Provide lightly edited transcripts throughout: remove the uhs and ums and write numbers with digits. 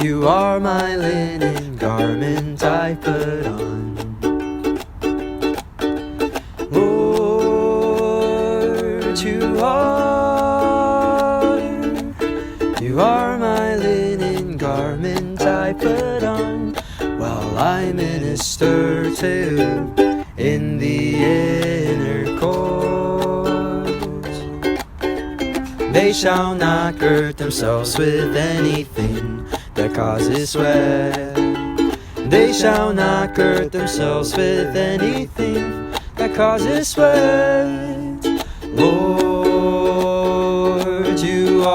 You are my linen garment I put on. Lord, you are my linen garment I put on, while I minister to you in the inner courts. They shall not gird themselves with anything that causes sweat. They shall not gird themselves with anything that causes sweat. Lord, you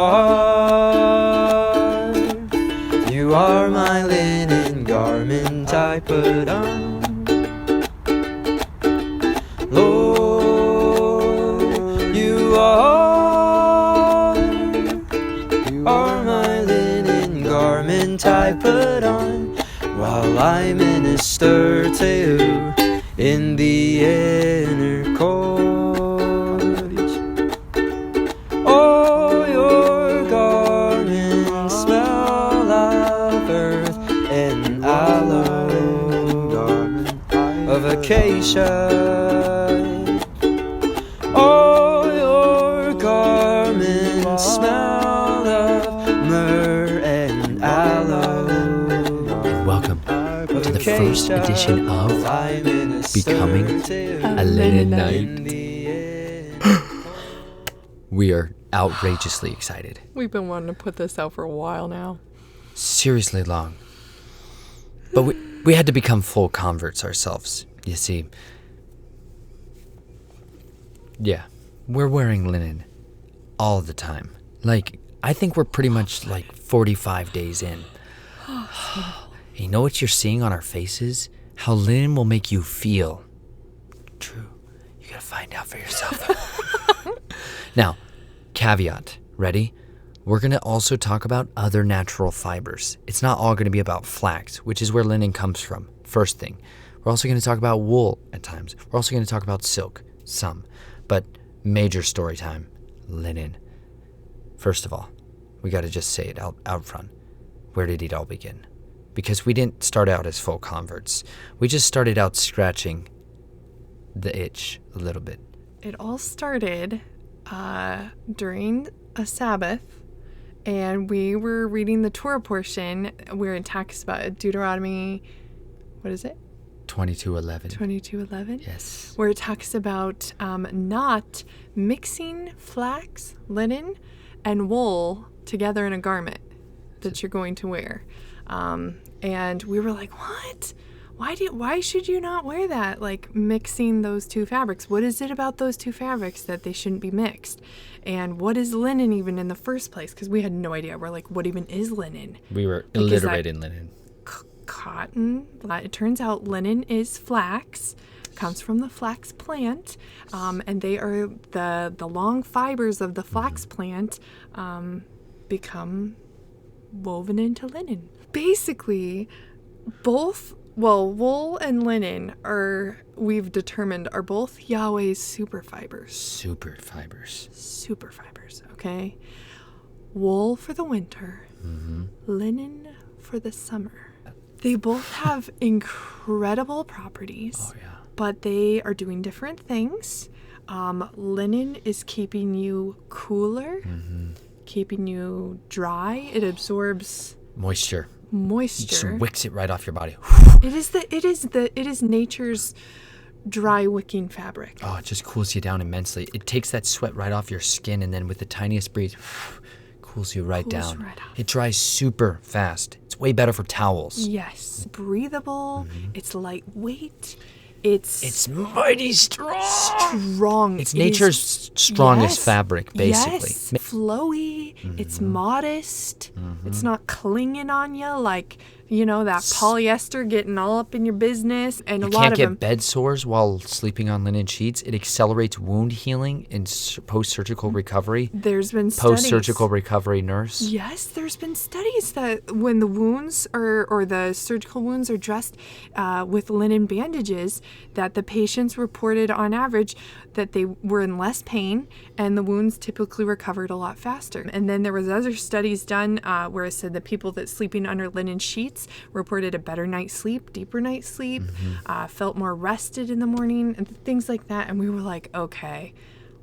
are my linen garment I put on. Lord, you are my linen garment I put on, while I minister to you in the inner courts. Oh, your garments smell of earth and aloe, garment of acacia. Oh, your garments smell of myrrh and aloe. And welcome to the first edition of Becoming a Linenite. We are outrageously excited. We've been wanting to put this out for a while now. Seriously long. But we had to become full converts ourselves, you see. Yeah, we're wearing linen all the time. Like, I think we're pretty much like 45 days in. You know what you're seeing on our faces? How linen will make you feel. True. You gotta find out for yourself. Now, caveat. Ready? We're gonna also talk about other natural fibers. It's not all gonna be about flax, which is where linen comes from. First thing. We're also gonna talk about wool at times. We're also gonna talk about silk. Some. But major story time. Linen. First of all, we gotta just say it out front. Where did it all begin? Because we didn't start out as full converts. We just started out scratching the itch a little bit. It all started during a Sabbath, and we were reading the Torah portion where it talks about Deuteronomy, what is it? 22:11. 22:11? Yes. Where it talks about not mixing flax, linen, and wool together in a garment that you're going to wear. And we were like, what? Why should you not wear that? Like, mixing those two fabrics. What is it about those two fabrics that they shouldn't be mixed? And what is linen even in the first place? Because we had no idea. We're like, what even is linen? We were illiterate in linen. Cotton. It turns out linen is flax. Comes from the flax plant. And they are the long fibers of the flax plant become woven into linen. Basically, wool and linen we've determined, are both Yahweh's super fibers. Super fibers, okay? Wool for the winter, Mm-hmm. linen for the summer. They both have incredible properties, but they are doing different things. Linen is keeping you cooler, keeping you dry. It absorbs moisture. Just wicks it right off your body. It is nature's dry wicking fabric. Oh, it just cools you down immensely. It takes that sweat right off your skin, and then with the tiniest breeze, cools you right down. Right off. It dries super fast. It's way better for towels. Yes, breathable. It's lightweight. It's mighty strong. It's It nature's strongest fabric, basically. Yes, flowy. It's modest. It's not clinging on you like that polyester getting all up in your business, and You a lot can't of get them. bed sores while sleeping on linen sheets. It accelerates wound healing and post-surgical recovery. There's been studies. Post-surgical recovery nurse. Yes, there's been studies that when the wounds or the surgical wounds are dressed with linen bandages, that the patients reported on average that they were in less pain and the wounds typically recovered a lot faster. And then there was other studies done where it said that people that sleeping under linen sheets reported a better night's sleep, deeper night's sleep, felt more rested in the morning, and things like that. And we were like, okay,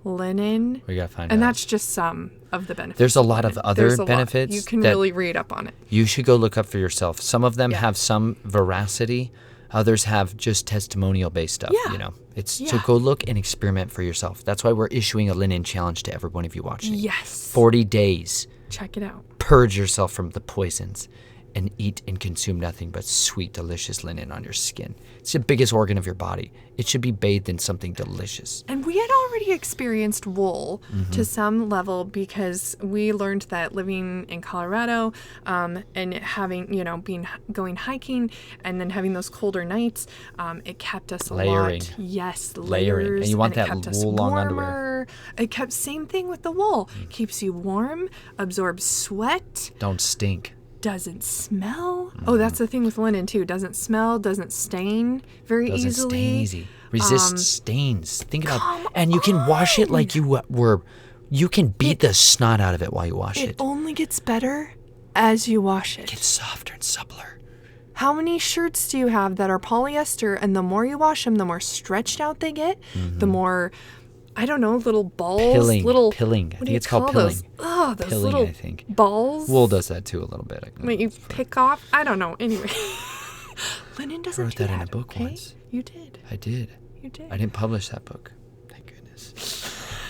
linen. We gotta find and out. that's just some of the benefits. There's a lot of linen. other There's a lot. benefits You can that- really read up on it. You should go look up for yourself. Some of them Yeah. have some veracity. Others have just testimonial-based stuff, Yeah. So Yeah. go look and experiment for yourself. That's why we're issuing a linen challenge to every one of you watching. Yes. 40 days. Check it out. Purge yourself from the poisons and eat and consume nothing but sweet, delicious linen on your skin. It's the biggest organ of your body. It should be bathed in something delicious. And we had already experienced wool to some level because we learned that living in Colorado and having, going hiking and then having those colder nights, it kept us a Layering. lot. Yes, Layering. layers. And you want it that kept us wool long underwear. warmer. It kept same thing with the wool. Keeps you warm, absorbs sweat, Don't stink. doesn't smell. Oh, that's the thing with linen too. Doesn't smell, doesn't stain very Doesn't easily. stain easy. Resist stains. Think about come and you can wash it like you were. You can beat the snot out of it while you wash It it. only gets better as you wash it. It's softer and suppler. How many shirts do you have that are polyester, and the more you wash them, the more stretched out they get, the more, I don't know, little balls, Pilling. little Pilling. I what think do you it's called call those? pilling. Oh, those Pilling, little I think. balls. Wool does that too a little bit. Wait, you pick off? I don't know. Anyway, linen doesn't wrote do that in a book okay? once. You did. I did. You did. I didn't publish that book. Thank goodness.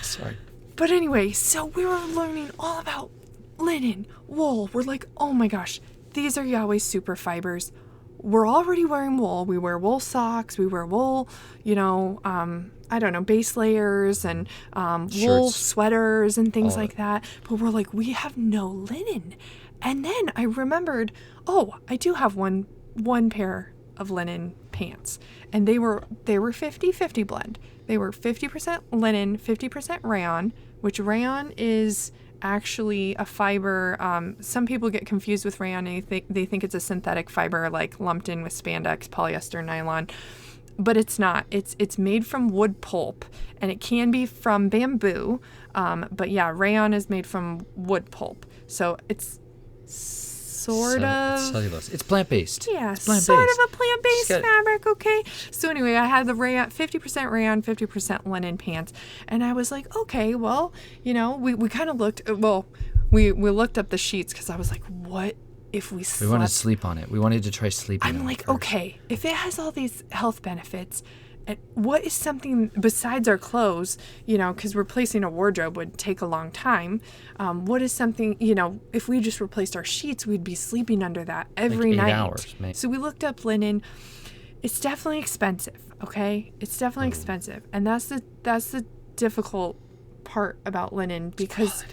Sorry. But anyway, so we were learning all about linen, wool. We're like, oh my gosh, these are Yahweh's super fibers. We're already wearing wool. We wear wool socks. We wear wool, I don't know, base layers and wool Shirts. sweaters and things All of like that. But we're like, we have no linen. And then I remembered, oh, I do have one pair of linen pants. And they were 50-50 blend. They were 50% linen, 50% rayon, which rayon is actually a fiber. Some people get confused with rayon and they think it's a synthetic fiber like lumped in with spandex, polyester, nylon. But it's not. It's made from wood pulp, and it can be from bamboo. But yeah, rayon is made from wood pulp. So it's sort of... It's cellulose. It's plant-based. Yeah, It's plant-based. sort of a plant-based Just got- fabric, okay? So anyway, I had the rayon, 50% rayon, 50% linen pants. And I was like, okay, well, we kind of looked, we looked up the sheets because I was like, what if we We slept? wanted to sleep on it. We wanted to try sleeping on I'm it like, first. okay, if it has all these health benefits, what is something besides our clothes, because replacing a wardrobe would take a long time. What is something, if we just replaced our sheets, we'd be sleeping under that every 8 night. hours, maybe. So we looked up linen. It's definitely expensive, okay? It's definitely expensive. And that's the difficult part about linen because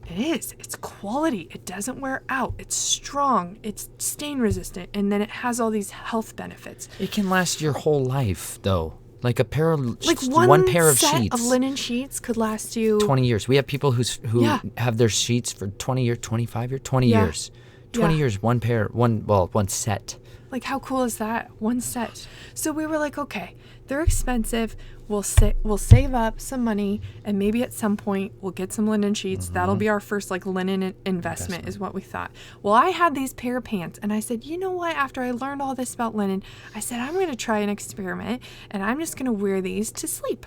it is. It's quality. It doesn't wear out. It's strong. It's stain resistant. And then it has all these health benefits. It can last your whole life, though. Like a pair of Like one pair of set sheets. of linen sheets could last you 20 years. We have people who Yeah. have their sheets for 20 years, 25 years, 20 Yeah. years. 20 Yeah. years, one set. Like, how cool is that? One set. So we were like, okay, they're expensive. We'll save up some money, and maybe at some point we'll get some linen sheets. That'll be our first linen investment, is what we thought. Well, I had these pair of pants, and I said, you know what? After I learned all this about linen, I said I'm going to try an experiment, and I'm just going to wear these to sleep.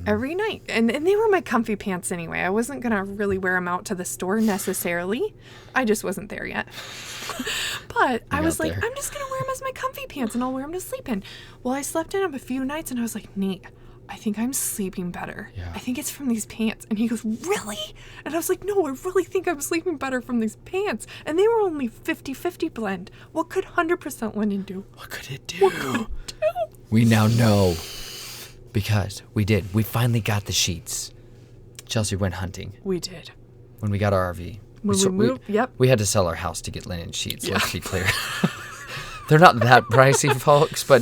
Every night. And they were my comfy pants anyway. I wasn't going to really wear them out to the store necessarily. I just wasn't there yet. But I was like, there. I'm just going to wear them as my comfy pants and I'll wear them to sleep in. Well, I slept in them a few nights and I was like, Nate, I think I'm sleeping better. Yeah. I think it's from these pants. And he goes, really? And I was like, no, I really think I'm sleeping better from these pants. And they were only 50-50 blend. What could 100% linen do? What could it do? We now know. Because we did. We finally got the sheets. Chelsea went hunting We did. when we got our RV. When we moved, yep. We had to sell our house to get linen sheets, let's be clear. They're not that pricey, folks, but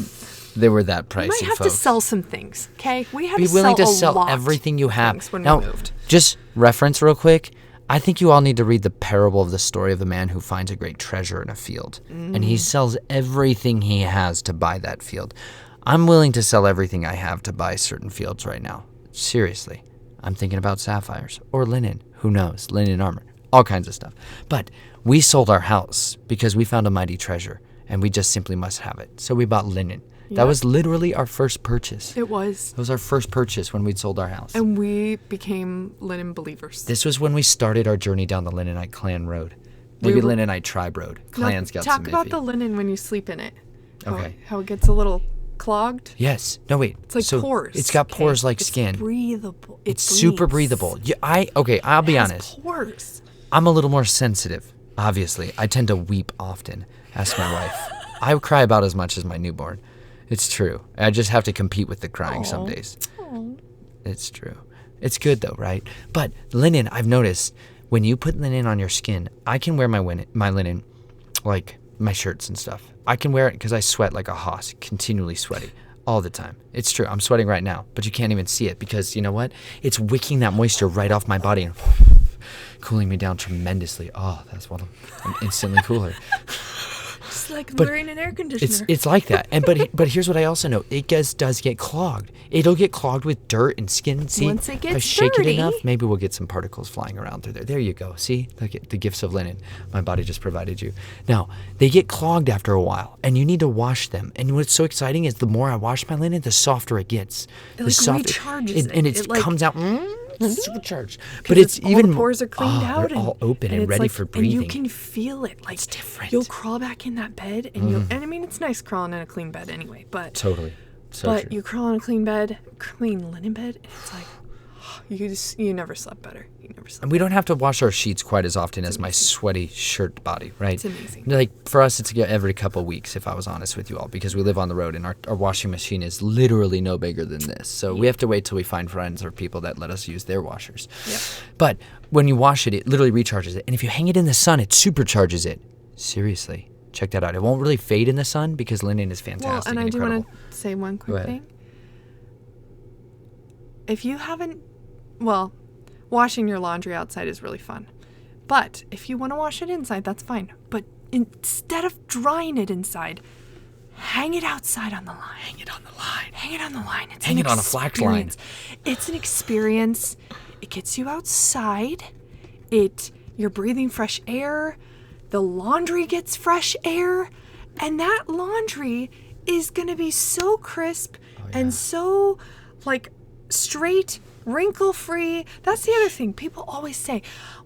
they were that pricey, We might have folks. to sell some things, okay? We have Be to willing to sell a sell lot everything you of have. things when Now, we moved. just reference real quick. I think you all need to read the parable of the story of the man who finds a great treasure in a field. And he sells everything he has to buy that field. I'm willing to sell everything I have to buy certain fields right now. Seriously. I'm thinking about sapphires or linen. Who knows? Linen armor. All kinds of stuff. But we sold our house because we found a mighty treasure and we just simply must have it. So we bought linen. That Yep. was literally our first purchase. It was. It was our first purchase when we'd sold our house. And we became linen believers. This was when we started our journey down the Linenite clan road. Maybe were- Linenite tribe road. Now, Clans got talk some about iffy. the linen when you sleep in it. Okay. How it gets a little clogged. Yes. No, wait. It's like pores. It's got okay? pores like It's skin. breathable. It's super breathes. breathable. Yeah, I'll be It has honest. pores. I'm a little more sensitive, obviously. I tend to weep often. Ask my wife. I cry about as much as my newborn. It's true. I just have to compete with the crying some Aw. days. It's true. It's good though, right? But linen, I've noticed, when you put linen on your skin, I can wear my linen, like my shirts and stuff. I can wear it because I sweat like a hoss, continually sweaty. All the time. It's true. I'm sweating right now, but you can't even see it because you know what? It's wicking that moisture right off my body and cooling me down tremendously. Oh, that's what I'm instantly cooler. It's like But wearing an air conditioner. It's like that. And but here's what I also know. It does get clogged. It'll get clogged with dirt and skin. See, Once it if I gets shake dirty. it enough, maybe we'll get some particles flying around through there. There you go. See, look at the gifts of linen my body just provided you. Now they get clogged after a while, and you need to wash them. And what's so exciting is the more I wash my linen, the softer it gets. It, like, recharges and it. it It, like- comes out. Supercharged, 'Cause but it's all even the pores are cleaned out they're and all open and it's ready like- for breathing. And you can feel it. Like It's different. You'll crawl back in that bed, and you'll. And I mean, it's nice crawling in a clean bed anyway. But Totally, so but true. you crawl in a clean bed, clean linen bed, and it's like you never slept better. You never slept. And we don't have to wash our sheets quite as often as my sweaty shirt body, right? It's amazing. Like for us, it's every couple of weeks, if I was honest with you all, because we live on the road and our washing machine is literally no bigger than this. So we have to wait till we find friends or people that let us use their washers. Yep. But when you wash it, it literally recharges it. And if you hang it in the sun, it supercharges it. Seriously, check that out. It won't really fade in the sun because linen is Well, fantastic and I do incredible. want to say one Go quick ahead. thing. If you haven't, well, washing your laundry outside is really fun. But if you want to wash it inside, that's fine. But instead of drying it inside, hang it outside on the line. Hang it on the line. Hang it on the line. It's Hang an it on a flax line. experience. It's an experience. It gets you outside. You're breathing fresh air. The laundry gets fresh air. And that laundry is going to be so crisp and so like straight, wrinkle-free. That's the other thing. People always say,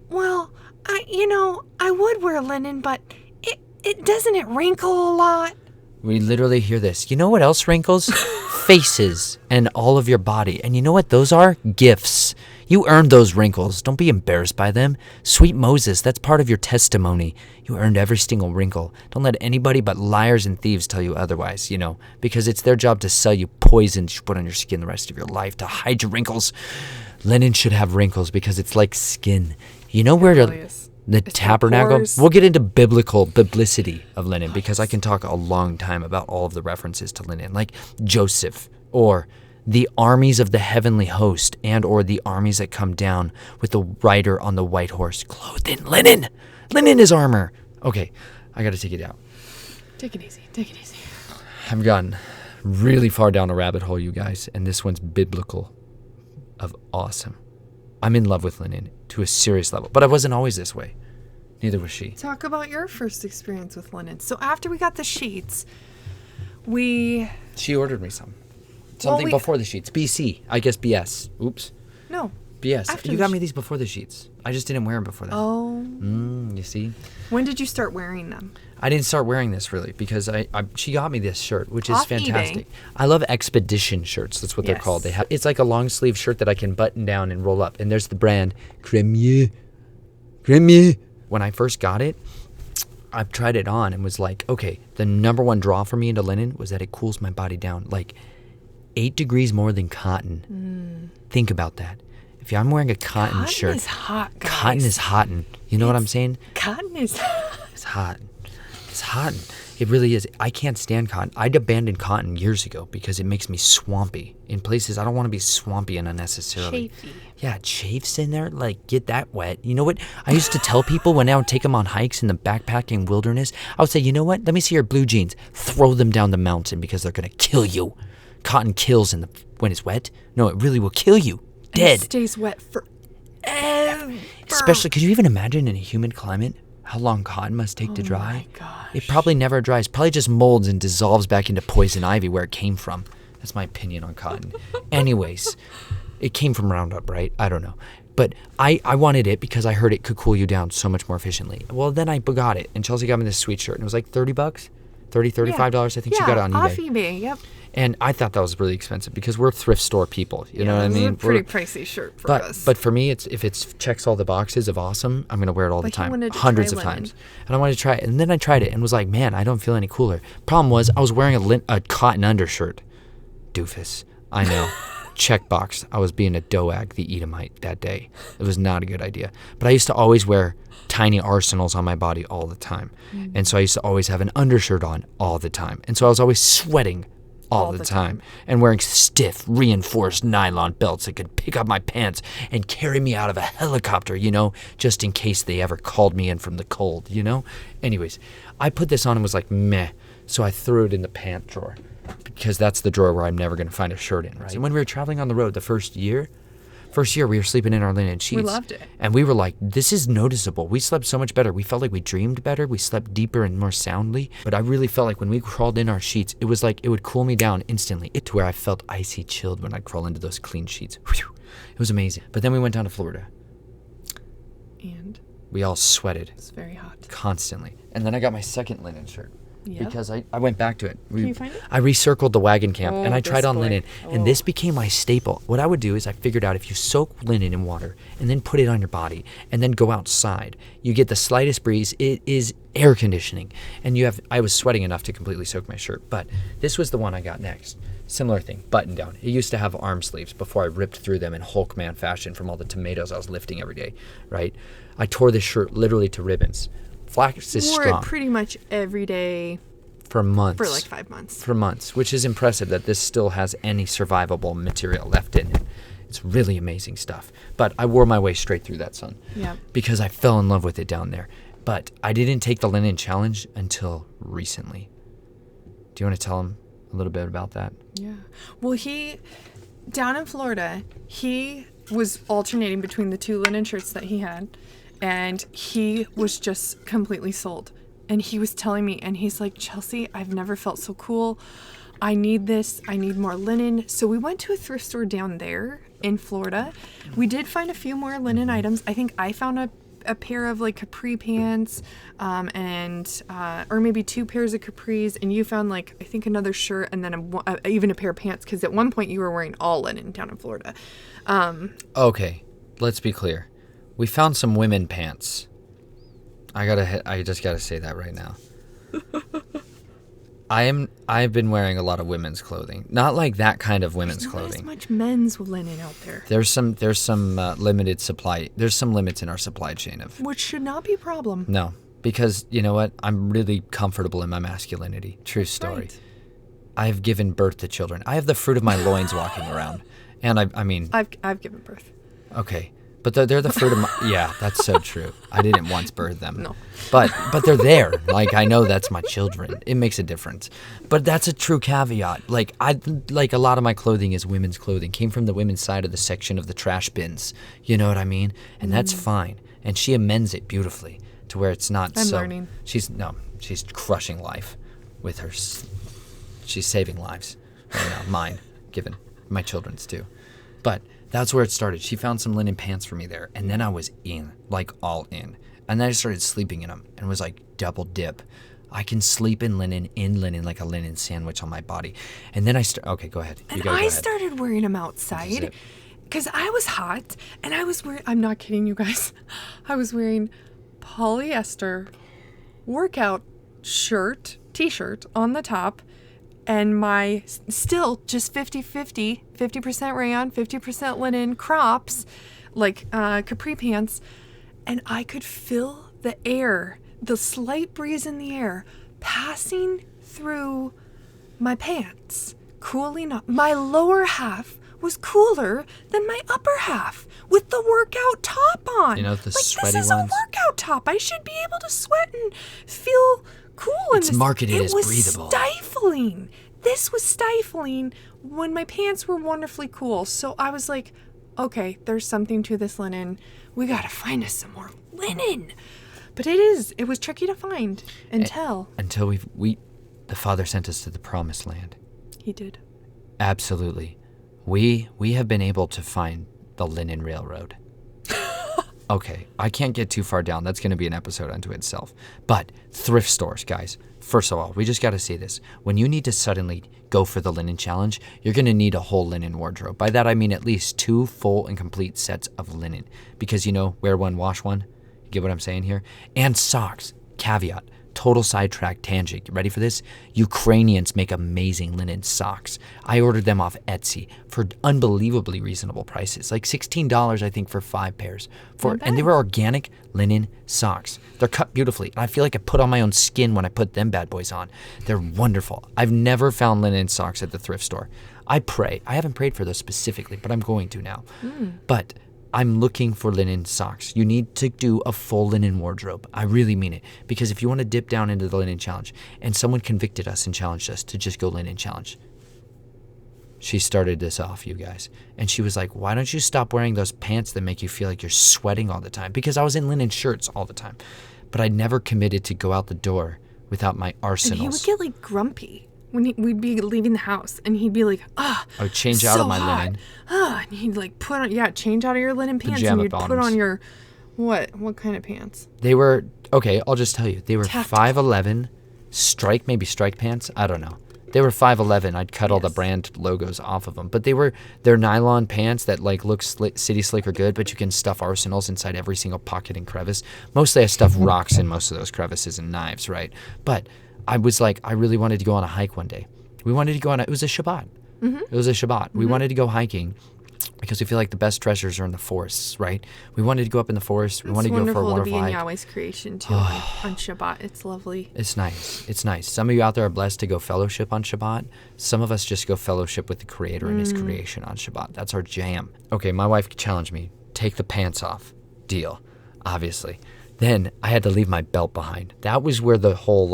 well, I would wear linen, but it doesn't it wrinkle a lot? We literally hear this. You know what else wrinkles? Faces and all of your body. And you know what those are? Gifts. You earned those wrinkles. Don't be embarrassed by them. Sweet Moses, that's part of your testimony. You earned every single wrinkle. Don't let anybody but liars and thieves tell you otherwise, because it's their job to sell you poison to put on your skin the rest of your life to hide your wrinkles. Linen should have wrinkles because it's like skin. You know where really is. the It's got tabernacle? pores. We'll get into biblicity of linen because I can talk a long time about all of the references to linen, like Joseph or the armies of the heavenly host and or the armies that come down with the rider on the white horse clothed in linen. Linen is armor. Okay, I got to take it out. Take it easy. Take it easy. I've gotten really far down a rabbit hole, you guys, and this one's biblical of awesome. I'm in love with linen to a serious level, but I wasn't always this way. Neither was she. Talk about your first experience with linen. So after we got the sheets, we She ordered me some. Something we- before the sheets. BC. I guess BS. Oops. no. BS. After You the got me these before the sheets. I just didn't wear them before that. Oh, You see? when did you start wearing them? I didn't start wearing this really because she got me this shirt, which is Off fantastic. eBay. I love expedition shirts. That's what they're Yes. called. It's like a long sleeve shirt that I can button down and roll up. And there's the brand Cremier. When I first got it, I tried it on and was like, okay, the number one draw for me into linen was that it cools my body down like 8 degrees more than cotton. Think about that. If I'm wearing a cotton shirt, is hot, guys. cotton is hot. You know what I'm saying? Cotton is. It's hot. It's hot. It really is. I can't stand cotton. I'd abandoned cotton years ago because it makes me swampy. In places I don't want to be swampy and unnecessarily. Chafy. Yeah, it chafes in there. Like, get that wet. You know what? I used to tell people when I would take them on hikes in the backpacking wilderness, I would say, you know what? Let me see your blue jeans. Throw them down the mountain because they're going to kill you. Cotton kills when it's wet. No, it really will kill you. Dead. And it stays wet forever. Especially, could you even imagine in a humid climate how long cotton must take to dry? Oh my gosh. It probably never dries. Probably just molds and dissolves back into poison ivy where it came from. That's my opinion on cotton. Anyways, it came from Roundup, right? I don't know. But I wanted it because I heard it could cool you down so much more efficiently. Well, then I got it, and Chelsea got me this sweet shirt, and it was like $30, $35. I think she got it on off eBay. eBay, yep. And I thought that was really expensive because we're thrift store people. You know what I This is mean? a pretty pricey shirt for us. But for me, if it checks all the boxes of awesome, I'm gonna wear it all the Like, you time, wanted to hundreds try of linen. times. And I wanted to try it, and then I tried it and was like, man, I don't feel any cooler. Problem was, I was wearing a cotton undershirt. Doofus, I know. Checkbox. I was being a doag, the Edomite, that day. It was not a good idea. But I used to always wear tiny arsenals on my body all the time, and so I used to always have an undershirt on all the time, and so I was always sweating all the time and wearing stiff, reinforced nylon belts that could pick up my pants and carry me out of a helicopter, just in case they ever called me in from the cold, Anyways, I put this on and was like, meh. So I threw it in the pant drawer because that's the drawer where I'm never going to find a shirt in, right? And when we were traveling on the road the first year we were sleeping in our linen sheets. We loved it. And we were like, this is noticeable. We slept so much better. We felt like we dreamed better. We slept deeper and more soundly. But I really felt like when we crawled in our sheets, it was like it would cool me down instantly to where I felt icy chilled when I'd crawl into those clean sheets. Whew. It was amazing. But then we went down to Florida. And We all sweated it's very hot. constantly. And then I got my second linen shirt. Yep. Because I went back to it. Can you find it? I recircled the wagon camp and Oh, I tried this on boy. linen. And this became my staple. What I would do is I figured out if you soak linen in water and then put it on your body and then go outside, you get the slightest breeze. It is air conditioning. And I was sweating enough to completely soak my shirt. But this was the one I got next. Similar thing, button down. It used to have arm sleeves before I ripped through them in Hulkman fashion from all the tomatoes I was lifting every day, right? I tore this shirt literally to ribbons. Flax is Wore strong. it pretty much every day For months. for like 5 months. For months, which is impressive that this still has any survivable material left in it. It's really amazing stuff. But I wore my way straight through that, son. Yeah. Because I fell in love with it down there. But I didn't take the linen challenge until recently. Do you want to tell him a little bit about that? Yeah. Well, down in Florida, he was alternating between the 2 linen shirts that he had, and he was just completely sold. And he was telling me, and he's like, Chelsea, I've never felt so cool. I need this. I need more linen. So we went to a thrift store down there in Florida. We did find a few more linen items. I think I found a pair of like capri pants, or maybe 2 pairs of capris, and you found like I think another shirt and then even a pair of pants, because at one point you were wearing all linen down in Florida. Okay, let's be clear. We found some women pants. I just gotta say that right now. I've been wearing a lot of women's clothing, not like that kind of women's There's not as clothing. much men's linen out there, There's some limited supply. There's some limits in our supply chain of. which should not be a problem. No, because you know what? I'm really comfortable in my masculinity. True story. Right. I have given birth to children. I have the fruit of my loins walking around, and I mean, I've given birth. okay, but they're the fruit of my. Yeah, that's so true. I didn't once birth them. No. But they're there. Like I know that's my children. It makes a difference. But that's a true caveat. Like a lot of my clothing is women's clothing. Came from the women's side of the section of the trash bins. You know what I mean? And that's fine. And she amends it beautifully to where it's not I'm so. learning. She's crushing life with her. She's saving lives right now. Mine, given my children's too. But that's where it started. She found some linen pants for me there, and then I was in, like all in. And then I started sleeping in them, and was like double dip. I can sleep in linen like a linen sandwich on my body. And then okay, go ahead. And go I ahead. started wearing them outside it. because I was hot, and I was wearing, I'm not kidding you guys, I was wearing polyester workout t-shirt on the top, and my still just 50% rayon, 50% linen crops, like capri pants, and I could feel the slight breeze in the air passing through my pants, cooling up. My lower half was cooler than my upper half with the workout top on. You know, the sweaty this is ones? a workout top. I should be able to sweat and feel cool in It's this. marketed as It was breathable. stifling. This was stifling when my pants were wonderfully cool. So I was like, okay, there's something to this linen. We got to find us some more linen. But it was tricky to find until the Father sent us to the Promised Land. he did. Absolutely. We have been able to find the Linen Railroad. Okay, I can't get too far down. That's going to be an episode unto itself. But thrift stores, guys. First of all, we just got to say this. When you need to suddenly go for the linen challenge, you're going to need a whole linen wardrobe. By that, I mean at least 2 full and complete sets of linen. Because, wear one, wash one. You get what I'm saying here? And socks. Caveat. Total sidetrack tangent. You ready for this? Ukrainians make amazing linen socks. I ordered them off Etsy for unbelievably reasonable prices, like $16, I think, for 5 pairs. And they were organic linen socks. They're cut beautifully. And I feel like I put on my own skin when I put them bad boys on. They're wonderful. I've never found linen socks at the thrift store. I pray. I haven't prayed for those specifically, but I'm going to now. But I'm looking for linen socks. You need to do a full linen wardrobe. I really mean it. Because if you want to dip down into the linen challenge, and someone convicted us and challenged us to just go linen challenge. She started this off, you guys. And she was like, why don't you stop wearing those pants that make you feel like you're sweating all the time? Because I was in linen shirts all the time. But I never committed to go out the door without my arsenals. And he would get like grumpy when we'd be leaving the house, and he'd be like, I would change out of my linen. And he'd like change out of your linen pants, Pajama and you'd bottoms. put on your, what kind of pants? They were, okay, I'll just tell you. They were Tactical. 5'11", maybe strike pants. I don't know. They were 5'11". I'd cut all the brand logos off of them. But they're nylon pants that like look city slicker good, but you can stuff arsenals inside every single pocket and crevice. Mostly I stuff rocks in most of those crevices and knives, right? But I was like, I really wanted to go on a hike one day. We wanted to go it was a Shabbat. It was a Shabbat. We wanted to go hiking because we feel like the best treasures are in the forests, right? We wanted to go up in the forest. We wanted to go for a wonderful wonderful to be in hike. Yahweh's creation too on Shabbat. It's lovely. It's nice. It's nice. Some of you out there are blessed to go fellowship on Shabbat. Some of us just go fellowship with the Creator and His creation on Shabbat. That's our jam. Okay, my wife challenged me. Take the pants off. Deal. Obviously. Then I had to leave my belt behind. That was where the whole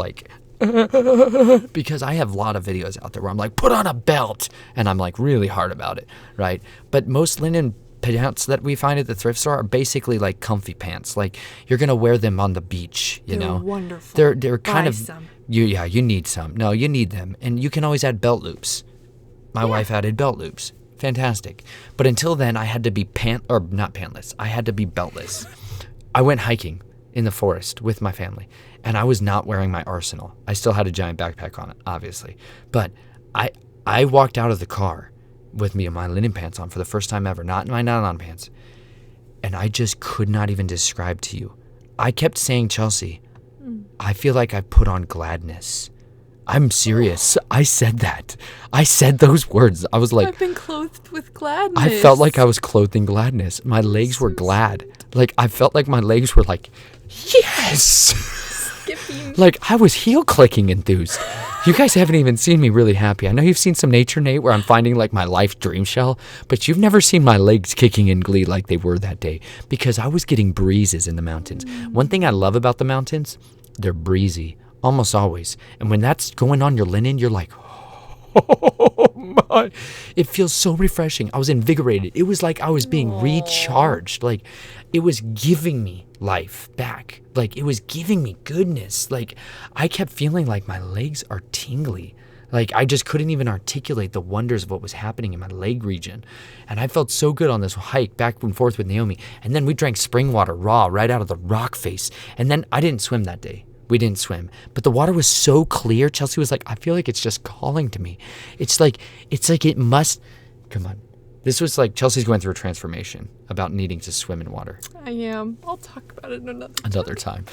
because I have a lot of videos out there where I'm like, put on a belt. And I'm like really hard about it, right? But most linen pants that we find at the thrift store are basically like comfy pants. Like you're going to wear them on the beach, you know? Wonderful. They're kind Buy of, some. you need some. No, you need them. And you can always add belt loops. My wife added belt loops. Fantastic. But until then, I had to be not pantless. I had to be beltless. I went hiking in the forest with my family, and I was not wearing my arsenal. I still had a giant backpack on it, obviously. But I walked out of the car with my linen pants on for the first time ever, not my nylon pants. And I just could not even describe to you. I kept saying, Chelsea, I feel like I put on gladness. I'm serious. I said that. I said those words. I was like, I've been clothed with gladness. I felt like I was clothed in gladness. My legs were glad. Like, I felt like my legs were like, yes! Skipping. Like, I was heel clicking enthused. You guys haven't even seen me really happy. I know you've seen some Nature Nate where I'm finding like my life dream shell, but you've never seen my legs kicking in glee like they were that day because I was getting breezes in the mountains. One thing I love about the mountains, they're breezy. Almost always. And when that's going on your linen, you're like, oh my. It feels so refreshing. I was invigorated. It was like I was being recharged. Like it was giving me life back. Like it was giving me goodness. Like I kept feeling like my legs are tingly. Like I just couldn't even articulate the wonders of what was happening in my leg region. And I felt so good on this hike back and forth with Naomi. And then we drank spring water raw right out of the rock face. And then I didn't swim that day. We didn't swim, but the water was so clear. Chelsea was like, I feel like it's just calling to me. It's like it must, come on. This was like Chelsea's going through a transformation about needing to swim in water. I am. I'll talk about it another Another time.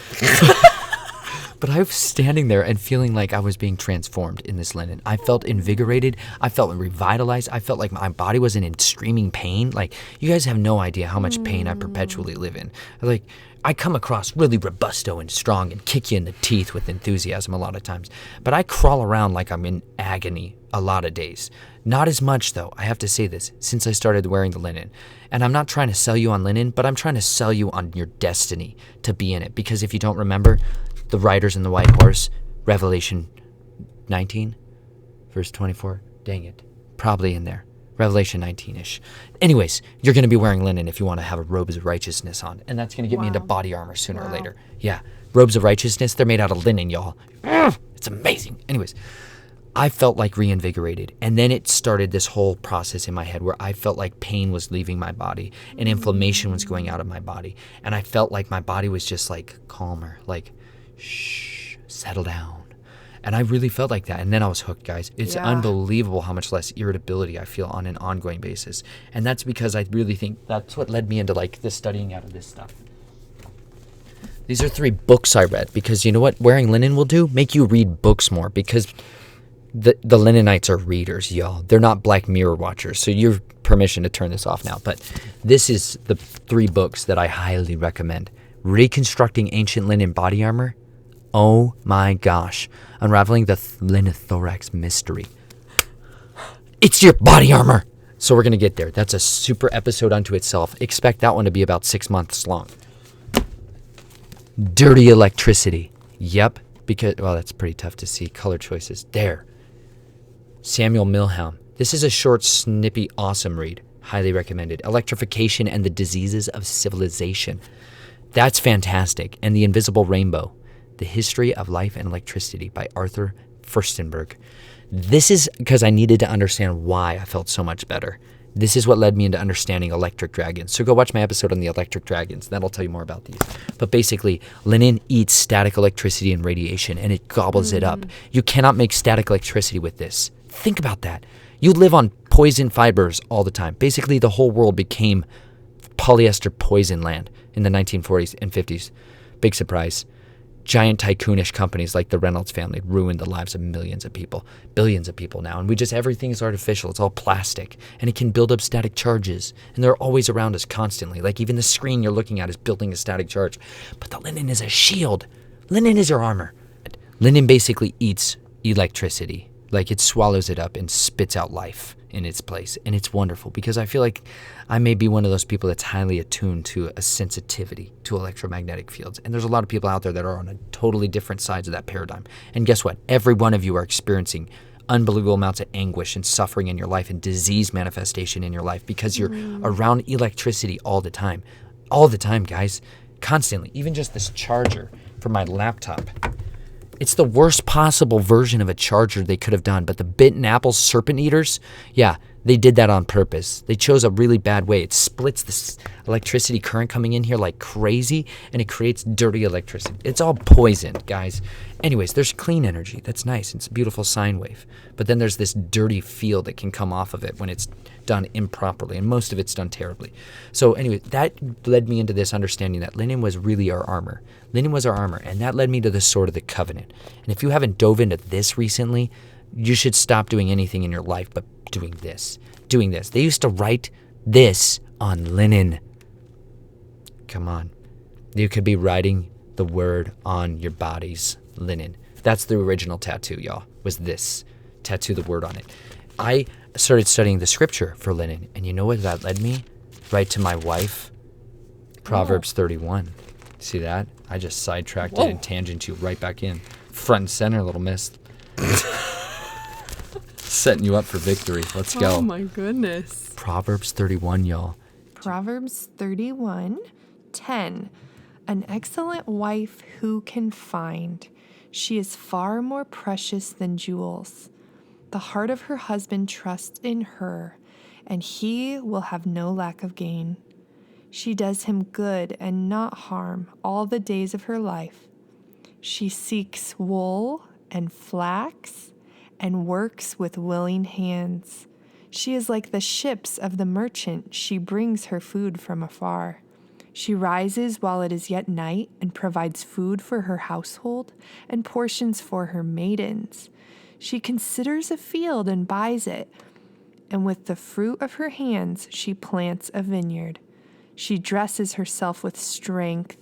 But I was standing there and feeling like I was being transformed in this linen. I felt invigorated. I felt revitalized. I felt like my body wasn't in screaming pain. Like, you guys have no idea how much pain I perpetually live in. Like, I come across really robusto and strong and kick you in the teeth with enthusiasm a lot of times. But I crawl around like I'm in agony a lot of days. Not as much, though, I have to say this, since I started wearing the linen. And I'm not trying to sell you on linen, but I'm trying to sell you on your destiny to be in it. Because if you don't remember, the riders in the white horse, Revelation 19, verse 24, dang it, probably in there. Revelation 19-ish. Anyways, you're going to be wearing linen if you want to have a robes of righteousness on. And that's going to get me into body armor sooner or later. Yeah, robes of righteousness, they're made out of linen, y'all. It's amazing. Anyways, I felt like reinvigorated. And then it started this whole process in my head where I felt like pain was leaving my body and inflammation was going out of my body. And I felt like my body was just like calmer, like, shh, settle down. And I really felt like that. And then I was hooked, guys. It's unbelievable how much less irritability I feel on an ongoing basis. And that's because I really think that's what led me into like the studying out of this stuff. These are 3 books I read because you know what wearing linen will do? Make you read books more because the Linenites are readers, y'all. They're not Black Mirror watchers. So you have permission to turn this off now. But this is the 3 books that I highly recommend. Reconstructing Ancient Linen Body Armor. Oh my gosh. Unraveling the Linothorax Mystery. It's your body armor. So we're going to get there. That's a super episode unto itself. Expect that one to be about 6 months long. Dirty Electricity. Yep. Because, well, that's pretty tough to see. Color choices. There. Samuel Milham. This is a short, snippy, awesome read. Highly recommended. Electrification and the Diseases of Civilization. That's fantastic. And The Invisible Rainbow. The History of Life and Electricity by Arthur Furstenberg. This is because I needed to understand why I felt so much better. This is what led me into understanding electric dragons. So go watch my episode on the electric dragons. That'll tell you more about these. But basically, linen eats static electricity and radiation, and it gobbles it up. You cannot make static electricity with this. Think about that. You live on poison fibers all the time. Basically, the whole world became polyester poison land in the 1940s and 50s. Big surprise. Giant tycoonish companies like the Reynolds family ruined the lives of millions of people, billions of people now. And everything is artificial. It's all plastic. And it can build up static charges. And they're always around us constantly. Like even the screen you're looking at is building a static charge. But the linen is a shield. Linen is your armor. Linen basically eats electricity. Like it swallows it up and spits out life in its place. And it's wonderful because I feel like I may be one of those people that's highly attuned to a sensitivity to electromagnetic fields. And there's a lot of people out there that are on a totally different sides of that paradigm. And guess what? Every one of you are experiencing unbelievable amounts of anguish and suffering in your life and disease manifestation in your life because you're around electricity all the time. All the time, guys. Constantly. Even just this charger for my laptop. It's the worst possible version of a charger they could have done, but the Bitten Apple Serpent Eaters, yeah, they did that on purpose. They chose a really bad way. It splits this electricity current coming in here like crazy, and it creates dirty electricity. It's all poison, guys. Anyways, there's clean energy. That's nice. It's a beautiful sine wave. But then there's this dirty field that can come off of it when it's done improperly, and most of it's done terribly. So anyway, that led me into this understanding that linen was really our armor. Linen was our armor, and that led me to the Sword of the Covenant. And if you haven't dove into this recently, you should stop doing anything in your life but doing this. Doing this. They used to write this on linen. Come on. You could be writing the word on your body's linen. That's the original tattoo, y'all, was this. Tattoo the word on it. I started studying the scripture for linen, and you know what that led me? Right to my wife, Proverbs 31. See that? I just sidetracked it and tangented you right back in. Front and center, little miss. Setting you up for victory. Let's go. Oh my goodness. Proverbs 31, y'all. Proverbs 31:10. An excellent wife who can find? She is far more precious than jewels. The heart of her husband trusts in her, and he will have no lack of gain. She does him good and not harm all the days of her life. She seeks wool and flax and works with willing hands. She is like the ships of the merchant. She brings her food from afar. She rises while it is yet night and provides food for her household and portions for her maidens. She considers a field and buys it, and with the fruit of her hands she plants a vineyard. She dresses herself with strength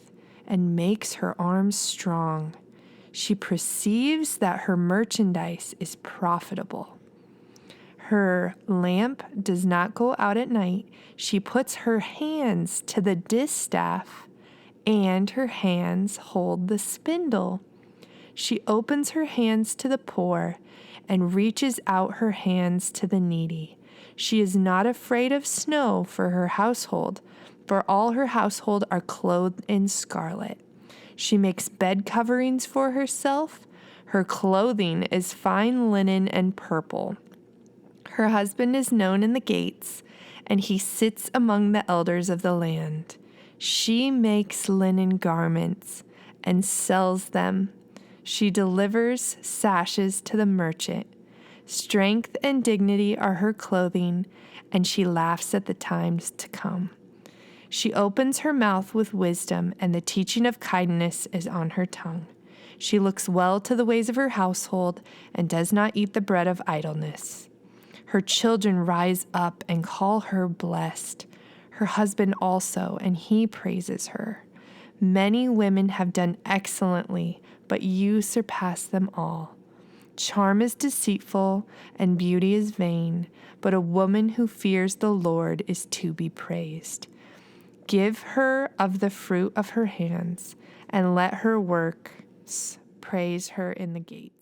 and makes her arms strong. She perceives that her merchandise is profitable. Her lamp does not go out at night. She puts her hands to the distaff, and her hands hold the spindle. She opens her hands to the poor and reaches out her hands to the needy. She is not afraid of snow for her household, for all her household are clothed in scarlet. She makes bed coverings for herself. Her clothing is fine linen and purple. Her husband is known in the gates, and he sits among the elders of the land. She makes linen garments and sells them. She delivers sashes to the merchant. Strength and dignity are her clothing, and she laughs at the times to come. She opens her mouth with wisdom, and the teaching of kindness is on her tongue. She looks well to the ways of her household and does not eat the bread of idleness. Her children rise up and call her blessed, her husband also, and he praises her. Many women have done excellently, but you surpass them all. Charm is deceitful and beauty is vain, but a woman who fears the Lord is to be praised. Give her of the fruit of her hands, and let her works praise her in the gates.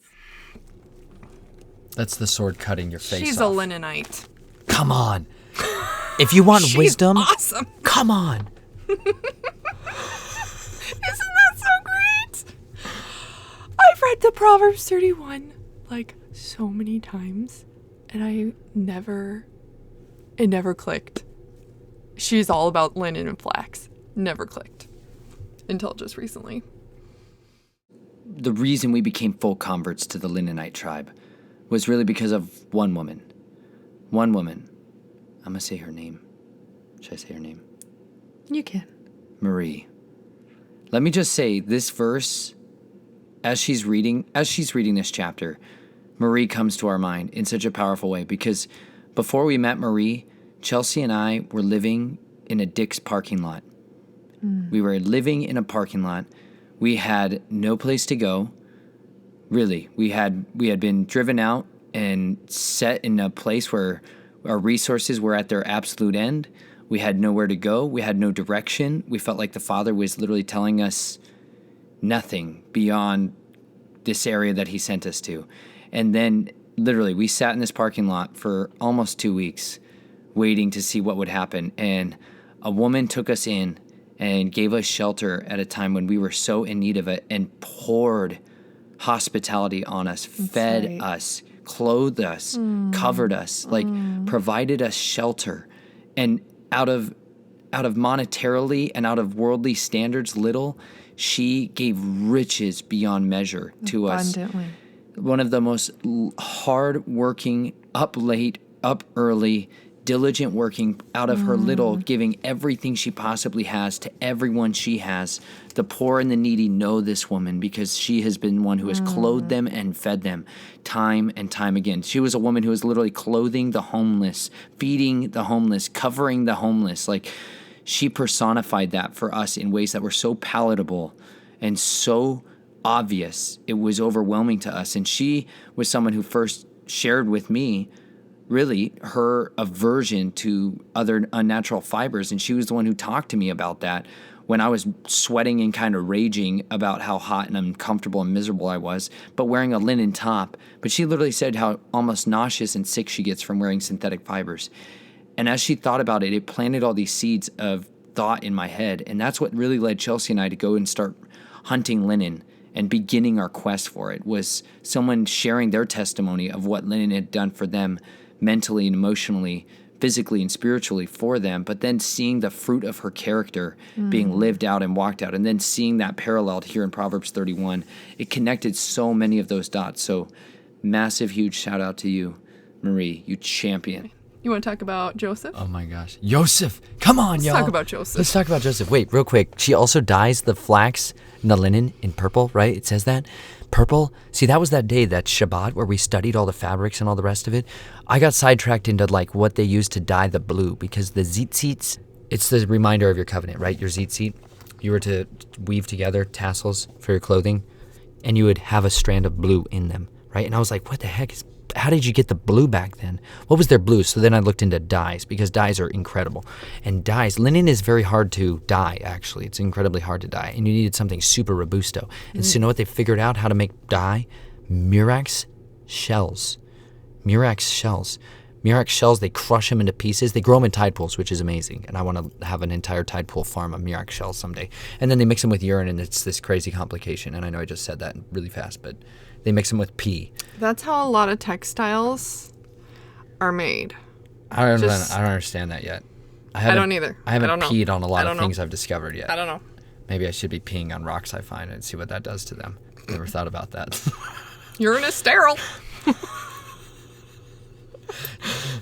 That's the sword cutting your face She's off. a Linenite. Come on. If you want She's wisdom, awesome. come on. Isn't that so great? I've read the Proverbs 31 like so many times, and it never clicked. She's all about linen and flax. Never clicked until just recently. The reason we became full converts to the Linenite tribe was really because of one woman. One woman. I'm going to say her name. Should I say her name? You can. Marie. Let me just say this verse, as she's reading this chapter, Marie comes to our mind in such a powerful way, because before we met Marie, Chelsea and I were living in a Dick's parking lot. We were living in a parking lot. We had no place to go. Really, we had been driven out and set in a place where our resources were at their absolute end. We had nowhere to go. We had no direction. We felt like the Father was literally telling us nothing beyond this area that he sent us to. And then literally we sat in this parking lot for almost 2 weeks waiting to see what would happen. And a woman took us in and gave us shelter at a time when we were so in need of it, and poured hospitality on us, fed us, clothed us, covered us, provided us shelter. And out of monetarily and out of worldly standards little, she gave riches beyond measure to us. Abundantly. One of the most hard-working, up late, up early, diligent working out of her little, giving everything she possibly has to everyone she has. The poor and the needy know this woman because she has been one who has clothed them and fed them time and time again. She was a woman who was literally clothing the homeless, feeding the homeless, covering the homeless. Like, she personified that for us in ways that were so palatable and so obvious. It was overwhelming to us. And she was someone who first shared with me really her aversion to other unnatural fibers. And she was the one who talked to me about that when I was sweating and kind of raging about how hot and uncomfortable and miserable I was, but wearing a linen top. But she literally said how almost nauseous and sick she gets from wearing synthetic fibers. And as she thought about it, it planted all these seeds of thought in my head. And that's what really led Chelsea and I to go and start hunting linen and beginning our quest for it, was someone sharing their testimony of what linen had done for them mentally and emotionally, physically and spiritually for them, but then seeing the fruit of her character being lived out and walked out, and then seeing that paralleled here in Proverbs 31. It connected so many of those dots. So massive, huge shout out to you, Marie, you champion. You want to talk about Joseph? Oh my gosh. Joseph! Come on, y'all. Let's talk about Joseph. Let's talk about Joseph. Wait, real quick. She also dyes the flax and the linen in purple, right? It says that. Purple. See, that was that day, that Shabbat, where we studied all the fabrics and all the rest of it. I got sidetracked into like what they used to dye the blue, because the tzitzits, it's the reminder of your covenant, right? Your tzitzit. You were to weave together tassels for your clothing, and you would have a strand of blue in them, right? And I was like, what the heck is, how did you get the blue back then? What was their blue? So then I looked into dyes, because dyes are incredible. And dyes, linen is very hard to dye, actually. It's incredibly hard to dye. And you needed something super robusto. And so you know what they figured out how to make dye? Murex shells. Murex shells. Murex shells, they crush them into pieces. They grow them in tide pools, which is amazing. And I want to have an entire tide pool farm of Murex shells someday. And then they mix them with urine, and it's this crazy complication. And I know I just said that really fast, but they mix them with pee. That's how a lot of textiles are made. I don't understand that yet. I don't either. I haven't don't know. peed on a lot I of don't know. things I've discovered yet. I don't know. Maybe I should be peeing on rocks I find and see what that does to them. Never thought about that. You're in a sterile.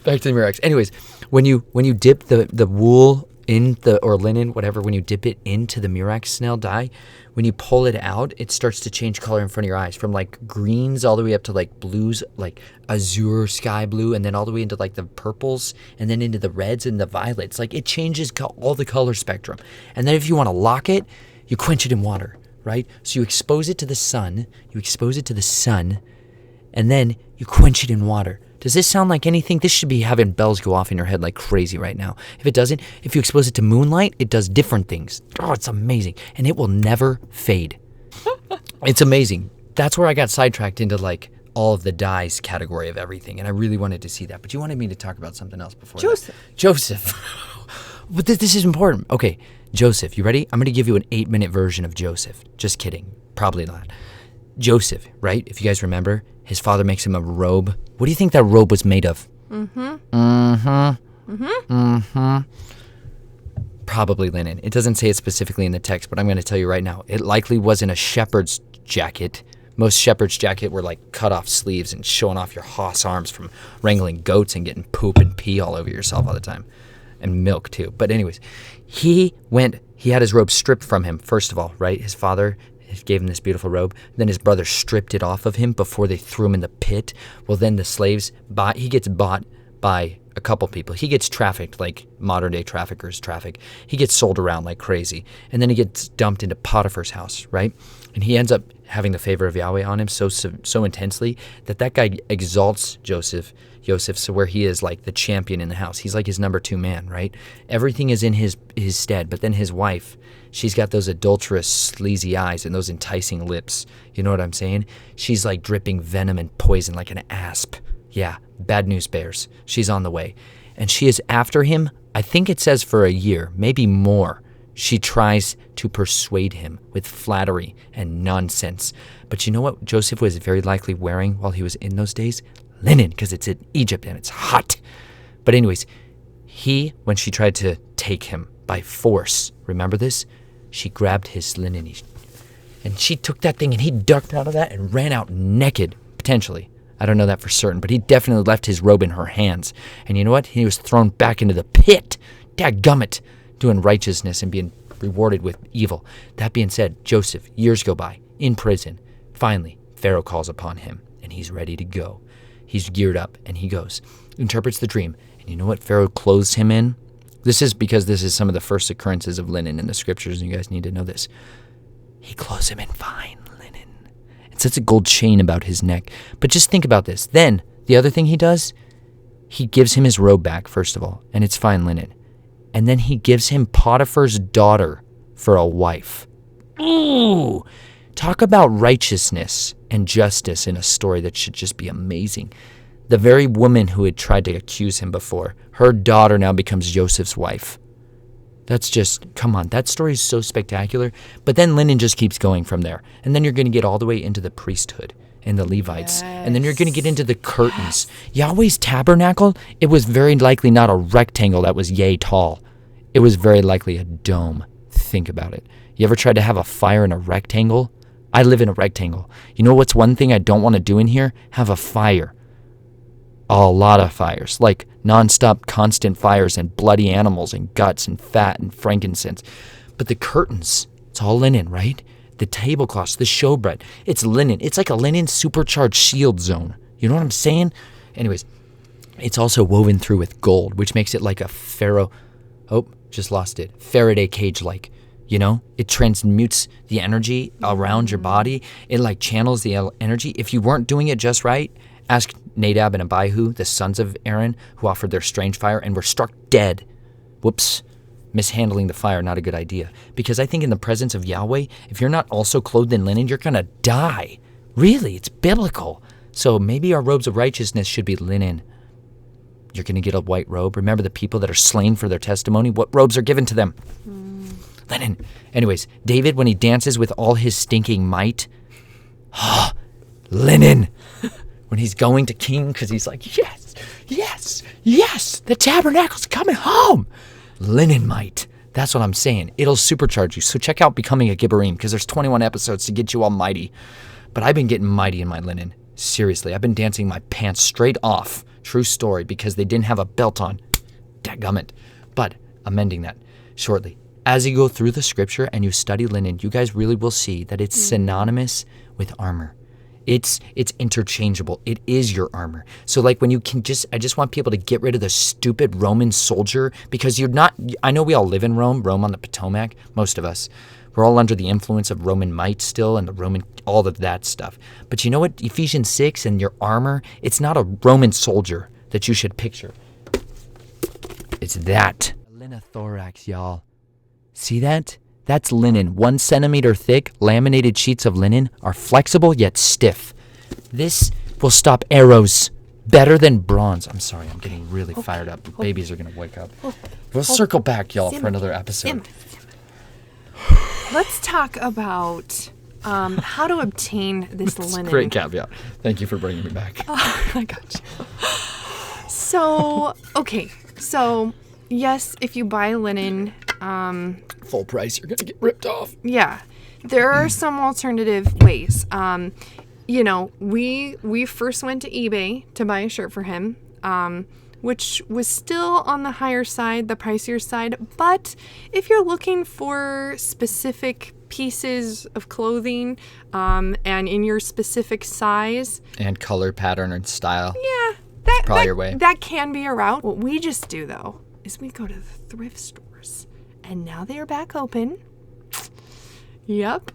Back to the Murex. Anyways, when you dip the wool in the, or linen, whatever, when you dip it into the Murex snail dye, when you pull it out, it starts to change color in front of your eyes, from like greens all the way up to like blues, like azure sky blue, and then all the way into like the purples, and then into the reds and the violets. Like it changes all the color spectrum. And then if you want to lock it, you quench it in water, right? So you expose it to the sun, and then you quench it in water. Does this sound like anything? This should be having bells go off in your head like crazy right now. If it doesn't, if you expose it to moonlight, it does different things. Oh, it's amazing. And it will never fade. It's amazing. That's where I got sidetracked into like all of the dyes category of everything. And I really wanted to see that. But you wanted me to talk about something else before Joseph. that. Joseph. But this is important. Okay, Joseph, you ready? I'm going to give you an 8-minute version of Joseph. Just kidding. Probably not. Joseph, right? If you guys remember, his father makes him a robe. What do you think that robe was made of? Probably linen. It doesn't say it specifically in the text, but I'm going to tell you right now. It likely wasn't a shepherd's jacket. Most shepherd's jacket were like cut off sleeves and showing off your hoss arms from wrangling goats and getting poop and pee all over yourself all the time. And milk too. But anyways, he had his robe stripped from him, first of all, right? His father gave him this beautiful robe. Then his brother stripped it off of him before they threw him in the pit. Well, then the slaves he gets bought by a couple people. He gets trafficked like modern day traffickers traffic. He gets sold around like crazy. And then he gets dumped into Potiphar's house, right? And he ends up having the favor of Yahweh on him so intensely that guy exalts Joseph, so where he is like the champion in the house. He's like his number 2 man, right? Everything is in his stead. But then his wife, she's got those adulterous, sleazy eyes and those enticing lips. You know what I'm saying? She's like dripping venom and poison like an asp. Yeah, bad news bears. She's on the way. And she is after him, I think it says for a year, maybe more. She tries to persuade him with flattery and nonsense. But you know what Joseph was very likely wearing while he was in those days? Linen, because it's in Egypt and it's hot. But anyways, when she tried to take him by force, remember this? She grabbed his linen and she took that thing and he ducked out of that and ran out naked, potentially. I don't know that for certain, but he definitely left his robe in her hands. And you know what? He was thrown back into the pit. Dadgummit. Doing righteousness and being rewarded with evil. That being said, Joseph, years go by, in prison. Finally, Pharaoh calls upon him, and he's ready to go. He's geared up, and he goes, interprets the dream. And you know what Pharaoh clothes him in? This is because this is some of the first occurrences of linen in the scriptures, and you guys need to know this. He clothes him in fine linen. It sets a gold chain about his neck. But just think about this. Then, the other thing he does, he gives him his robe back, first of all, and it's fine linen. And then he gives him Potiphar's daughter for a wife. Ooh! Talk about righteousness and justice in a story that should just be amazing. The very woman who had tried to accuse him before, her daughter now becomes Joseph's wife. That's just, come on, that story is so spectacular. But then linen just keeps going from there. And then you're going to get all the way into the priesthood and the Levites. Yes. And then you're going to get into the curtains. Yes. Yahweh's tabernacle, it was very likely not a rectangle that was yay tall. It was very likely a dome. Think about it. You ever tried to have a fire in a rectangle? I live in a rectangle. You know what's one thing I don't want to do in here? Have a fire. a lot of fires, like nonstop constant fires and bloody animals and guts and fat and frankincense. But the curtains, it's all linen, right? The tablecloths, the showbread, it's linen. It's like a linen supercharged shield zone. You know what I'm saying? Anyways, it's also woven through with gold, which makes it like a Faraday cage like. You know, it transmutes the energy around your body. It like channels the energy. If you weren't doing it just right, ask Nadab and Abihu, the sons of Aaron, who offered their strange fire and were struck dead. Whoops. Mishandling the fire, not a good idea. Because I think in the presence of Yahweh, if you're not also clothed in linen, you're going to die. Really, it's biblical. So maybe our robes of righteousness should be linen. You're going to get a white robe. Remember the people that are slain for their testimony? What robes are given to them? Linen. Anyways, David, when he dances with all his stinking might, linen. When he's going to king, because he's like, yes, yes, yes, the tabernacle's coming home. Linen might. That's what I'm saying. It'll supercharge you. So check out Becoming a Gibberim, because there's 21 episodes to get you all mighty. But I've been getting mighty in my linen. Seriously, I've been dancing my pants straight off. True story, because they didn't have a belt on. Dadgummit. But I'm mending that shortly. As you go through the scripture and you study linen, you guys really will see that it's synonymous with armor. It's interchangeable. It is your armor. So like when you can I just want people to get rid of the stupid Roman soldier, because you're not, I know we all live in Rome on the Potomac, most of us. We're all under the influence of Roman might still and the Roman, all of that stuff. But you know what? Ephesians 6 and your armor, it's not a Roman soldier that you should picture. It's that. Linothorax, y'all. See that? That's linen. 1 centimeter thick, laminated sheets of linen are flexible yet stiff. This will stop arrows better than bronze. I'm sorry, I'm getting really fired up. Babies are going to wake up. We'll circle back, y'all, for another episode. Let's talk about how to obtain this linen. Great caveat. Thank you for bringing me back. I got you. So, okay. So, yes, if you buy linen... full price, you're going to get ripped off. Yeah. There are some alternative ways. You know, we first went to eBay to buy a shirt for him, which was still on the higher side, the pricier side. But if you're looking for specific pieces of clothing, and in your specific size and color pattern and style, yeah, probably your way. That can be a route. What we just do though is we go to the thrift stores, and now they are back open. Yep.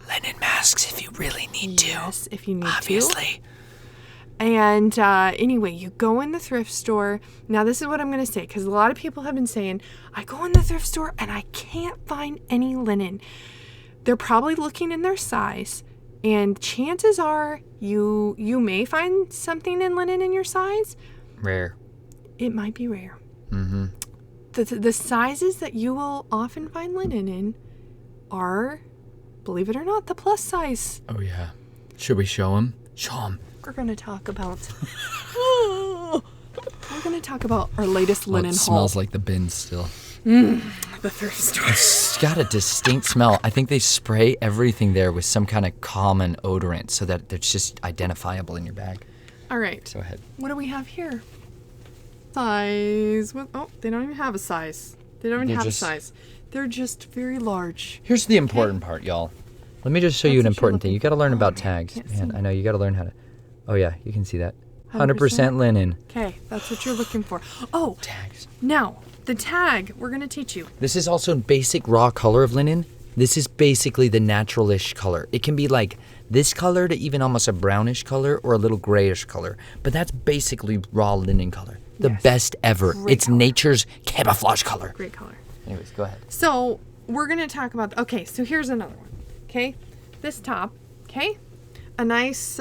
Linen masks if you really need to. Yes, if you need to. Obviously. And anyway, you go in the thrift store. Now, this is what I'm going to say, because a lot of people have been saying, I go in the thrift store and I can't find any linen. They're probably looking in their size, and chances are you may find something in linen in your size. Rare. It might be rare. Mm-hmm. The sizes that you will often find linen in are, believe it or not, the plus size. Oh, yeah. Should we show them? Show them. We're going to talk about... We're going to talk about our latest linen it haul. Smells like the bins still. The thrift store. It's got a distinct smell. I think they spray everything there with some kind of common odorant so that it's just identifiable in your bag. All right. Go ahead. What do we have here? Size. Oh, they don't even have a size. They don't even have a size. They're just very large. Here's the important part, y'all. Let me just show you an important thing. You got to learn about tags. Man, I know you got to learn how to... Oh, yeah, you can see that. 100% linen. Okay, that's what you're looking for. Oh, tags. Now, the tag, we're going to teach you. This is also basic raw color of linen. This is basically the natural-ish color. It can be like this color to even almost a brownish color or a little grayish color. But that's basically raw linen color. The best ever. It's color. Nature's camouflage color. Great color. Anyways, go ahead. So, we're going to talk about... Okay, so here's another one. Okay? This top. Okay? A nice...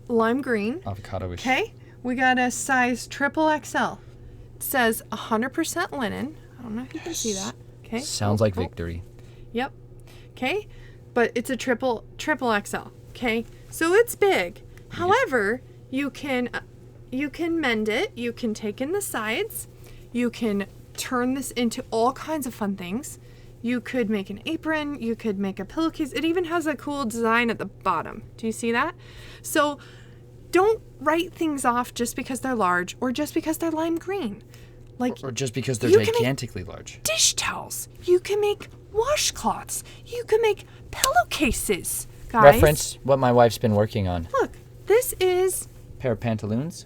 lime green. Avocado-ish. Okay, we got a size XXL. It says 100% linen. I don't know if you can see that. Okay. Sounds like victory. Yep. Okay, but it's a triple XL. Okay, so it's big. However, you can mend it. You can take in the sides. You can turn this into all kinds of fun things. You could make an apron. You could make a pillowcase. It even has a cool design at the bottom. Do you see that? So don't write things off just because they're large or just because they're lime green. Like, Or just because they're you can make gigantically large. dish towels. You can make washcloths. You can make pillowcases, guys. Reference what my wife's been working on. Look, this is Pair of pantaloons.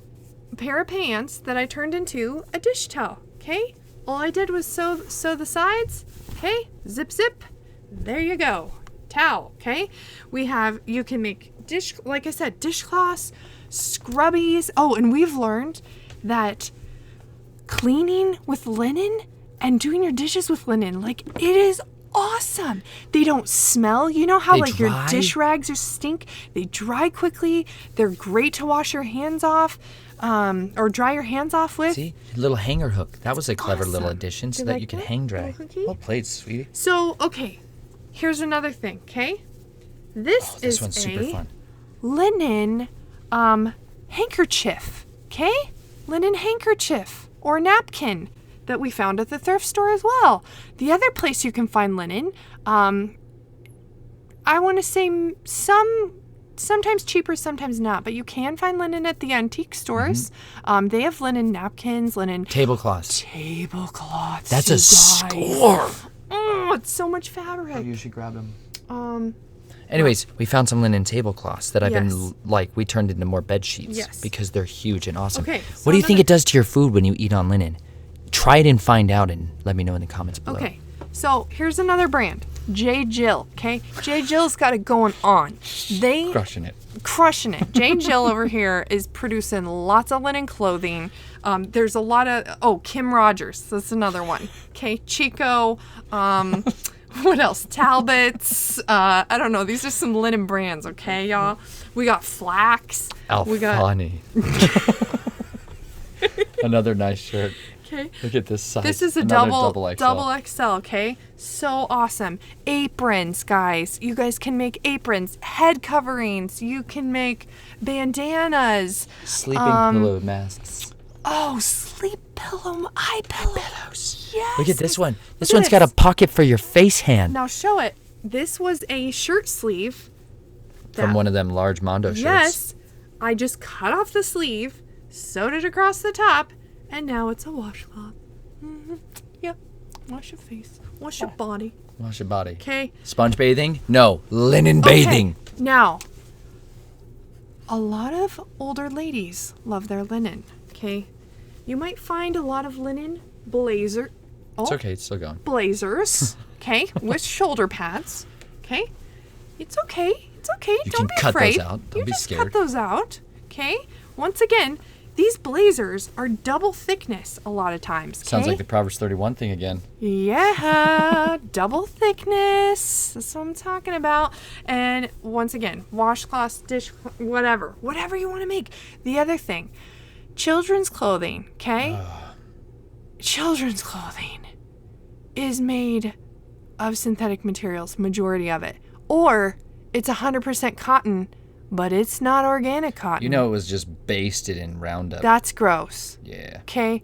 a pair of pants that I turned into a dish towel, okay? All I did was sew the sides, okay? Zip, zip. There you go. Towel, okay? You can make like I said, dishcloths, scrubbies. Oh, and we've learned that cleaning with linen and doing your dishes with linen, like, it is awesome. They don't smell. You know how They like your dry. dish rags are stink? They dry quickly. They're great to wash your hands off, or dry your hands off with. See? Little hanger hook. That was a clever little Awesome. addition so You that like you can that? hang dry. Little hooky? Well played, sweetie. So, okay, here's another thing, okay? This This is one's a super fun. linen handkerchief, okay? Linen handkerchief or napkin that we found at the thrift store as well. The other place you can find linen, I want to say sometimes cheaper, sometimes not, but you can find linen at the antique stores. They have linen napkins, linen Tablecloths. tablecloths. That's you a guys. score. Oh, it's so much fabric. You should grab them. Um, Anyways, we found some linen tablecloths that I've Yes. been we turned into more bed sheets Yes. because they're huge and awesome. Okay, What do you think another- it does to your food when you eat on linen? Try it and find out and let me know in the comments below. Okay, so here's another brand, J. Jill. Okay, J. Jill's got it going on. They Crushing it. crushing it. J. Jill over here is producing lots of linen clothing. There's a lot of Kim Rogers. That's another one. Okay, Chico. What else? Talbots. I don't know. These are some linen brands. Okay, y'all. We got Flax. We got. Alfani. Another nice shirt. Okay. Look at this size. This is a Another double XL, okay? So awesome. Aprons, guys. You guys can make aprons, head coverings. You can make bandanas. Sleeping pillow masks. Oh, sleep pillow, eye pillows. Yes. Look at this one. This Look at one's got a pocket for your face hand. Now show it. This was a shirt sleeve. From one of them large Mondo shirts. Yes. I just cut off the sleeve, sewed it across the top, and now it's a washcloth. Yep. Wash your face. Wash your body. Wash your body. Okay. Sponge bathing? No. Linen bathing. Okay. Now, a lot of older ladies love their linen. Okay. You might find a lot of linen blazer. It's okay. It's still going. Blazers. Okay. With shoulder pads. Okay. It's okay. It's okay. You Don't can be cut those afraid. out. Don't you be just scared. cut those out. Okay. Once again, these blazers are double thickness a lot of times. Sounds okay? like the Proverbs 31 thing again. Yeah, double thickness. That's what I'm talking about. And once again, washcloths, dish, whatever you want to make. The other thing, children's clothing, okay? Children's clothing is made of synthetic materials, majority of it. Or it's 100% cotton, but it's not organic cotton. You know it was just basted in Roundup. That's gross. Yeah. Okay,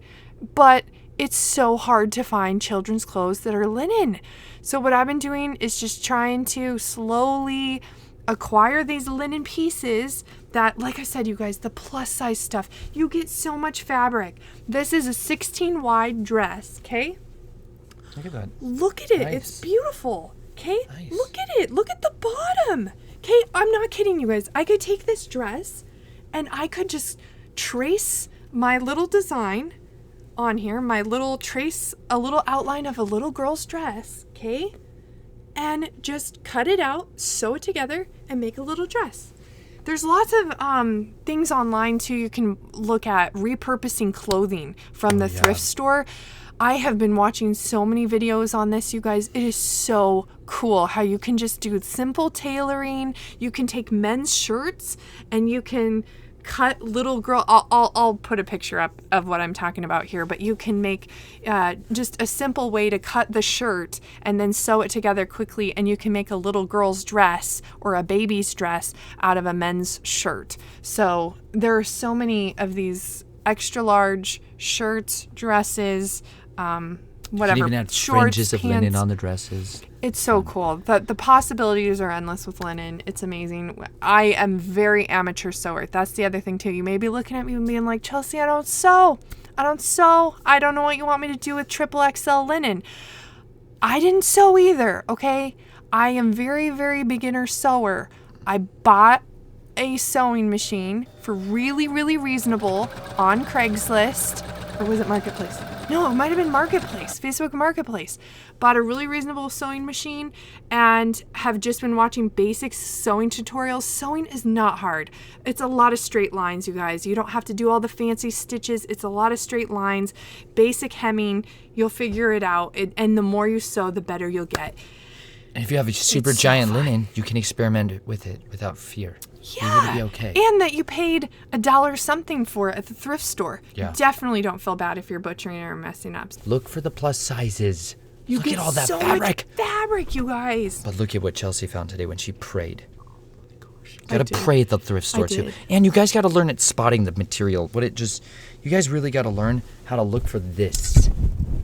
but it's so hard to find children's clothes that are linen. So what I've been doing is just trying to slowly acquire these linen pieces that, like I said, you guys, the plus size stuff, you get so much fabric. This is a 16 wide dress, okay? Look at that. Look at it. Nice. It's beautiful. Okay? Nice. Look at it. Look at the bottom. Okay? I'm not kidding you guys. I could take this dress and I could just trace my little design on here, a little outline of a little girl's dress, okay? And just cut it out, sew it together, and make a little dress. There's lots of things online too you can look at repurposing clothing from the thrift store. I have been watching so many videos on this, you guys. It is so cool how you can just do simple tailoring. You can take men's shirts and you can cut little girl. I'll put a picture up of what I'm talking about here, but you can make just a simple way to cut the shirt and then sew it together quickly, and you can make a little girl's dress or a baby's dress out of a men's shirt. So there are so many of these extra large shirts, dresses, whatever. You can even add shorts, fringes of linen pants. on the dresses. It's so cool. The possibilities are endless with linen. It's amazing. I am very amateur sewer. That's the other thing too. You may be looking at me and being like, Chelsea, I don't sew. I don't sew. I don't know what you want me to do with XXL linen. I didn't sew either, okay? I am very, very beginner sewer. I bought a sewing machine for really, really reasonable on Craigslist. Or was it Marketplace? No, it might have been Marketplace, Facebook Marketplace. Bought a really reasonable sewing machine and have just been watching basic sewing tutorials. Sewing is not hard. It's a lot of straight lines, you guys. You don't have to do all the fancy stitches. It's a lot of straight lines, basic hemming. You'll figure it out. And the more you sew, the better you'll get. And if you have a super It's so giant fun. linen, you can experiment with it without fear. Yeah. You're gonna be okay. And that you paid $1 something for it at the thrift store. Yeah. Definitely don't feel bad if you're butchering or messing up. Look for the plus sizes. You Look get at all that so fabric. much fabric, you guys. But look at what Chelsea found today when she prayed. I Gotta did. pray at the thrift store too. did. And you guys gotta learn at spotting the material. You guys really gotta learn how to look for this.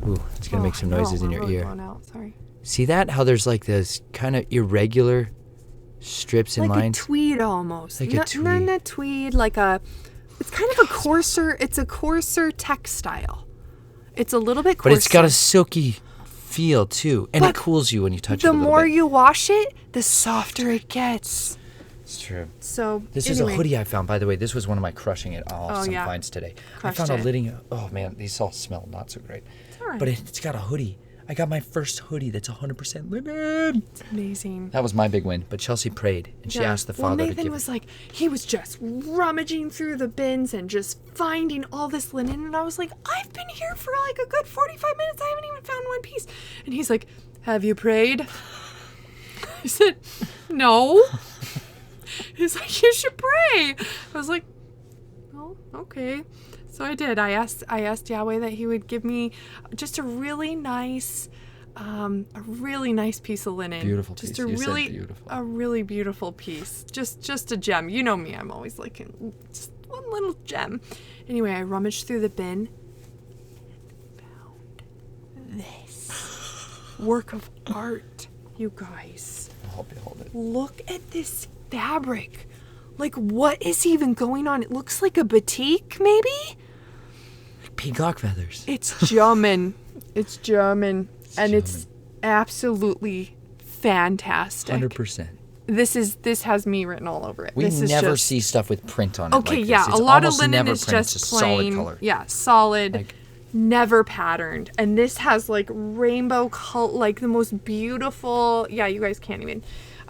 Ooh, it's gonna make some noises in your ear. Going out. Sorry. See that? How there's like this kind of irregular strips and Like lines? a tweed almost. Like a Not tweed. a tweed, it's kind of a coarser textile. It's a little bit coarser. But it's got a silky feel too. And it But cools you when you touch it the a little more bit. you wash it, the softer it gets. It's true. So This anyway. is a hoodie I found, by the way. This was one of my crushing it awesome yeah. finds today. Crushed I found it. a linen. Oh man, these all smell not so great. all right. But it's got a hoodie. I got my first hoodie that's 100% linen. It's amazing. That was my big win. But Chelsea prayed and she Yeah. asked the Well, Father to Nathan give was like, he was just rummaging through the bins and just finding all this linen. And I was like, I've been here for like a good 45 minutes. I haven't even found one piece. And he's like, have you prayed? I said, no. He's like, you should pray. I was like, oh, okay. So I did. I asked Yahweh that he would give me just a really nice piece of linen. Beautiful just piece. a You said really beautiful. a really beautiful piece. Just a gem. You know me. I'm always looking just one little gem. Anyway, I rummaged through the bin and found this work of art, you guys. I'll help you hold it. Look at this fabric. Like, what is even going on? It looks like a batik, maybe? Peacock feathers. It's German. It's German. And it's absolutely fantastic. 100%. This has me written all over it. We this is never just, see stuff with print on it. Okay, like yeah. This. It's A lot of almost linen never is print, it's just solid plain. color. Yeah, solid. Like- never patterned. And this has like rainbow color, like the most beautiful. Yeah, you guys can't even.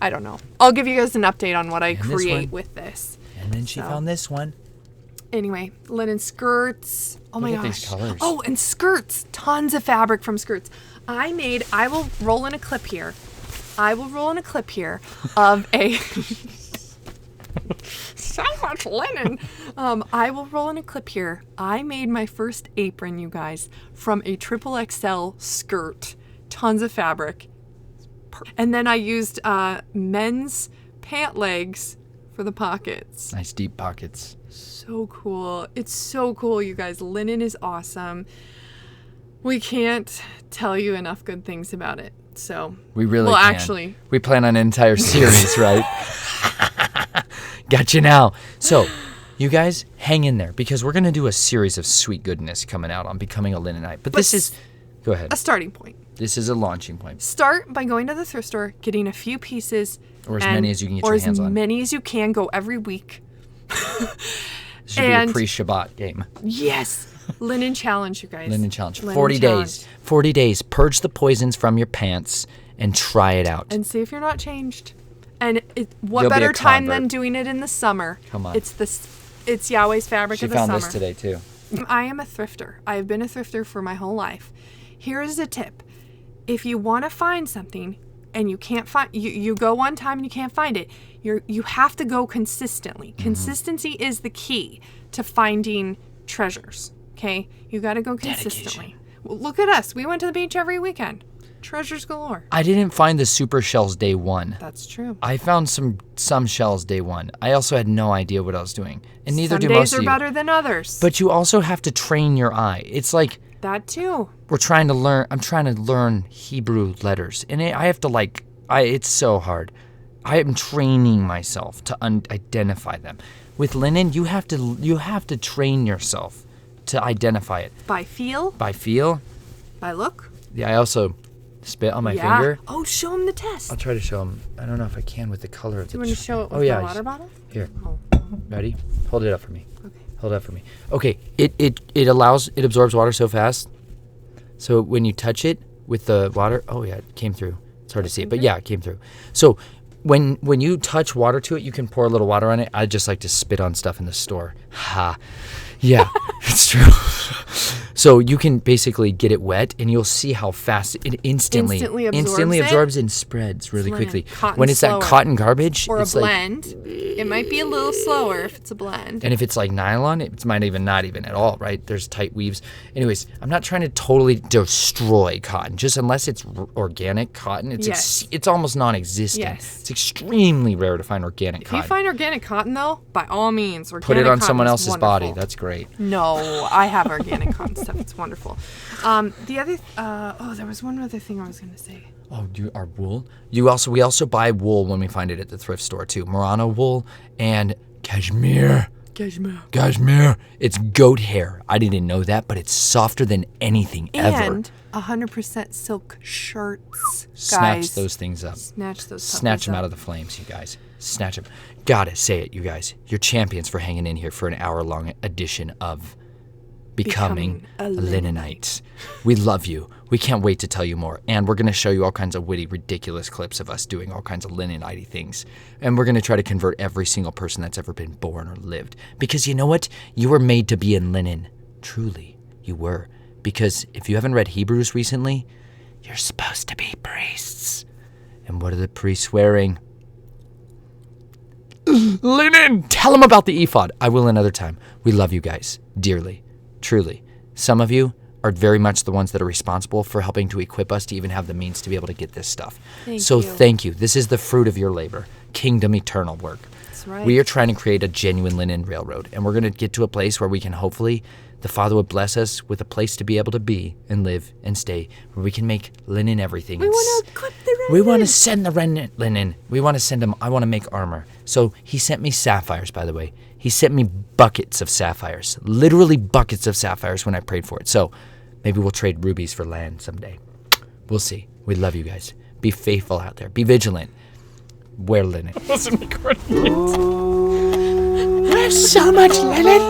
I don't know. I'll give you guys an update on what I this create one. with this. And then she So. found this one. Anyway, linen skirts. Oh my Look at gosh. these colors. Oh, and skirts. Tons of fabric from skirts. I will roll in a clip here. Of a so much linen. I will roll in a clip here. I made my first apron, you guys, from a XXL skirt. Tons of fabric. And then I used men's pant legs for the pockets. Nice deep pockets. So cool. It's so cool, you guys. Linen is awesome. We can't tell you enough good things about it. So We really well, can. actually, We plan on an entire series, right? Got you now. So, you guys, hang in there because we're going to do a series of sweet goodness coming out on becoming a Linenite. But this is... Go ahead. a starting point. This is a launching point. Start by going to the thrift store, getting a few pieces. Or as many as you can get or your hands as on. many as you can. Go every week. This should be And- a pre-Shabbat game. Yes. Linen challenge, you guys. Linen challenge. Linen 40 challenge. days. 40 days. Purge the poisons from your pants and try it out. And see if you're not changed. And what You'll be a better time than convert. doing it in the summer? Come on. It's Yahweh's fabric She of the found summer. this today, too. I am a thrifter. I have been a thrifter for my whole life. Here is a tip. If you want to find something and you can't find you go one time and you can't find it, you have to go consistently. Mm-hmm. Consistency is the key to finding treasures. Okay? You got to go consistently. Well, look at us. We went to the beach every weekend. Treasures galore. I didn't find the super shells day one. That's true. I found some shells day one. I also had no idea what I was doing. And neither Some do days most are of you. better than others. But you also have to train your eye. It's like That too. I'm trying to learn Hebrew letters. And I have to it's so hard. I am training myself to identify them. With linen, you have to train yourself to identify it. By feel? By feel? By look? Yeah, I also spit on my finger. Oh, show him the test. I'll try to show him. I don't know if I can with the color of the. Do you want to show it with the water bottle? Here. Oh. Ready? Hold it up for me. Okay. Hold it up for me. Okay. It absorbs water so fast. So when you touch it with the water, oh yeah, it came through. It's hard to see it, but yeah, it came through. So when you touch water to it, you can pour a little water on it. I just like to spit on stuff in the store. Ha. Yeah, it's true. So you can basically get it wet, and you'll see how fast it instantly absorbs and spreads really quickly. When it's slower. That cotton garbage or it's a blend, it might be a little slower if it's a blend. And if it's like nylon, it might even not even at all, right? There's tight weaves. Anyways, I'm not trying to totally destroy cotton. Just unless it's organic cotton, it's almost non-existent. Yes. It's extremely rare to find organic cotton. If you find organic cotton, though, by all means, organic put it on cotton someone is else's wonderful. body. That's great. No, I have organic cotton stuff. It's wonderful. The other, there was one other thing I was going to say. Oh, our wool? We also buy wool when we find it at the thrift store too. Merino wool and cashmere. Cashmere. It's goat hair. I didn't know that, but it's softer than anything ever. And 100% silk shirts. Snatch Guys, those things up. Snatch those. Snatch them out of the flames, you guys. Snatch them. Gotta say it, you guys. You're champions for hanging in here for an hour-long edition of Becoming a Linenite. We love you. We can't wait to tell you more. And we're going to show you all kinds of witty, ridiculous clips of us doing all kinds of Linenite things. And we're going to try to convert every single person that's ever been born or lived. Because you know what? You were made to be in linen. Truly, you were. Because if you haven't read Hebrews recently, you're supposed to be priests. And what are the priests wearing? Linen! Tell them about the ephod. I will another time. We love you guys dearly. Truly. Some of you are very much the ones that are responsible for helping to equip us to even have the means to be able to get this stuff. Thank you. This is the fruit of your labor. Kingdom eternal work. That's right. We are trying to create a genuine linen railroad, and we're going to get to a place where we can hopefully, the Father would bless us with a place to be able to be and live and stay, where we can make linen everything. We want to clip the linen. We want to send the linen. We want to send them. I want to make armor. So he sent me sapphires, by the way. He sent me buckets of sapphires, literally buckets of sapphires when I prayed for it. So maybe we'll trade rubies for land someday. We'll see. We love you guys. Be faithful out there. Be vigilant. Wear linen. Listen, there's so much linen.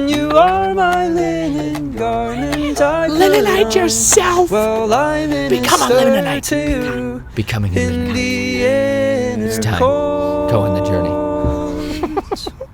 You are my linen garment. Linenite yourself. Well, I'm in Become a Linenite. too. Becoming a In Linenite. the inner It's time. Go on the journey. court.